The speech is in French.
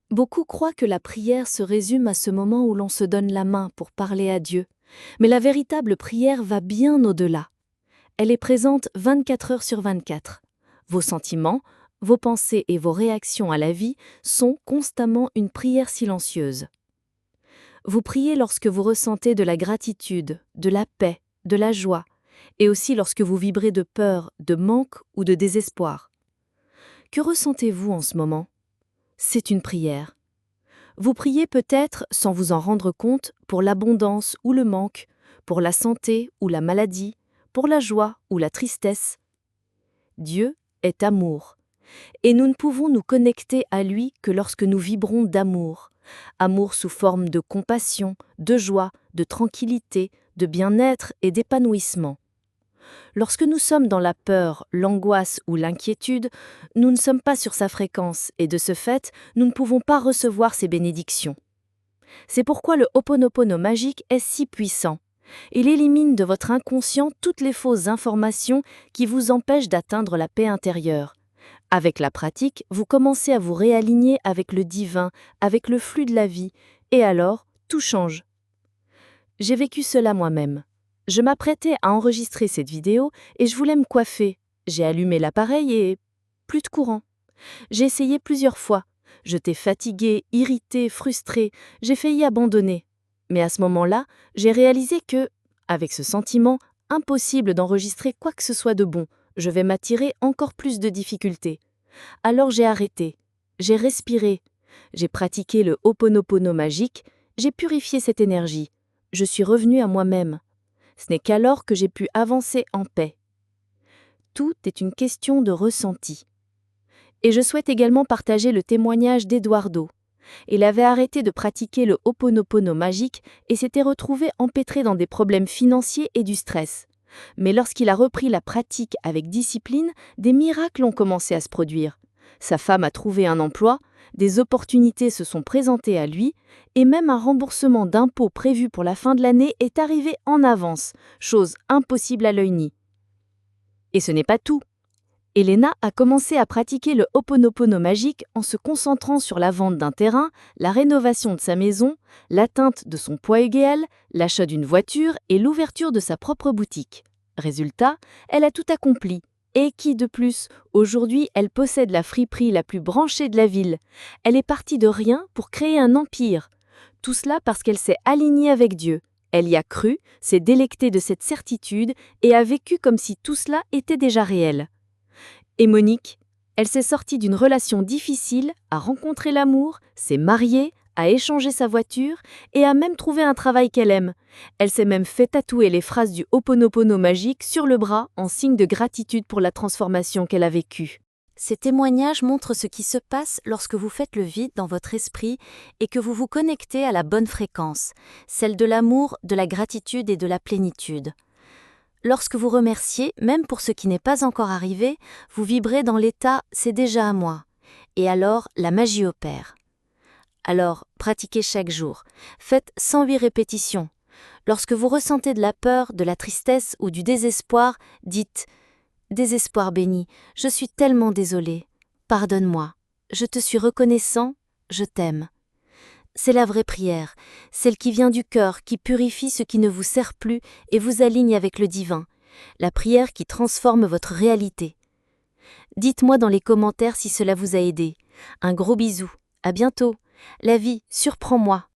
Beaucoup croient que la prière se résume à ce moment où l'on se donne la main pour parler à Dieu, mais la véritable prière va bien au-delà. Elle est présente 24 heures sur 24. Vos sentiments, vos pensées et vos réactions à la vie sont constamment une prière silencieuse. Vous priez lorsque vous ressentez de la gratitude, de la paix, de la joie, et aussi lorsque vous vibrez de peur, de manque ou de désespoir. Que ressentez-vous en ce moment ? C'est une prière. Vous priez peut-être, sans vous en rendre compte, pour l'abondance ou le manque, pour la santé ou la maladie, pour la joie ou la tristesse. Dieu est amour, et nous ne pouvons nous connecter à lui que lorsque nous vibrons d'amour. Amour sous forme de compassion, de joie, de tranquillité, de bien-être et d'épanouissement. Lorsque nous sommes dans la peur, l'angoisse ou l'inquiétude, nous ne sommes pas sur sa fréquence et de ce fait, nous ne pouvons pas recevoir ses bénédictions. C'est pourquoi le Ho'oponopono magique est si puissant. Il élimine de votre inconscient toutes les fausses informations qui vous empêchent d'atteindre la paix intérieure. Avec la pratique, vous commencez à vous réaligner avec le divin, avec le flux de la vie, et alors, tout change. J'ai vécu cela moi-même. Je m'apprêtais à enregistrer cette vidéo et je voulais me coiffer. J'ai allumé l'appareil et plus de courant. J'ai essayé plusieurs fois. J'étais fatiguée, irritée, frustrée. J'ai failli abandonner. Mais à ce moment-là, j'ai réalisé que, avec ce sentiment, impossible d'enregistrer quoi que ce soit de bon. Je vais m'attirer encore plus de difficultés. Alors j'ai arrêté. J'ai respiré. J'ai pratiqué le Ho'oponopono magique. J'ai purifié cette énergie. Je suis revenue à moi-même. Ce n'est qu'alors que j'ai pu avancer en paix. Tout est une question de ressenti. Et je souhaite également partager le témoignage d'Eduardo. Il avait arrêté de pratiquer le Ho'oponopono magique et s'était retrouvé empêtré dans des problèmes financiers et du stress. Mais lorsqu'il a repris la pratique avec discipline, des miracles ont commencé à se produire. Sa femme a trouvé un emploi, des opportunités se sont présentées à lui, et même un remboursement d'impôts prévu pour la fin de l'année est arrivé en avance, chose impossible à l'œil nu. Et ce n'est pas tout. Elena a commencé à pratiquer le Ho'oponopono magique en se concentrant sur la vente d'un terrain, la rénovation de sa maison, l'atteinte de son poids idéal, l'achat d'une voiture et l'ouverture de sa propre boutique. Résultat, elle a tout accompli. Et qui de plus, aujourd'hui, elle possède la friperie la plus branchée de la ville. Elle est partie de rien pour créer un empire. Tout cela parce qu'elle s'est alignée avec Dieu. Elle y a cru, s'est délectée de cette certitude et a vécu comme si tout cela était déjà réel. Et Monique, elle s'est sortie d'une relation difficile, a rencontré l'amour, s'est mariée, a échangé sa voiture et a même trouvé un travail qu'elle aime. Elle s'est même fait tatouer les phrases du Ho'oponopono magique sur le bras en signe de gratitude pour la transformation qu'elle a vécue. Ces témoignages montrent ce qui se passe lorsque vous faites le vide dans votre esprit et que vous vous connectez à la bonne fréquence, celle de l'amour, de la gratitude et de la plénitude. Lorsque vous remerciez, même pour ce qui n'est pas encore arrivé, vous vibrez dans l'état « c'est déjà à moi ». Et alors, la magie opère. Alors, pratiquez chaque jour. Faites 108 répétitions. Lorsque vous ressentez de la peur, de la tristesse ou du désespoir, dites « Désespoir béni, je suis tellement désolé. Pardonne-moi. Je te suis reconnaissant. Je t'aime. » C'est la vraie prière, celle qui vient du cœur, qui purifie ce qui ne vous sert plus et vous aligne avec le divin. La prière qui transforme votre réalité. Dites-moi dans les commentaires si cela vous a aidé. Un gros bisou. À bientôt. La vie, surprends-moi.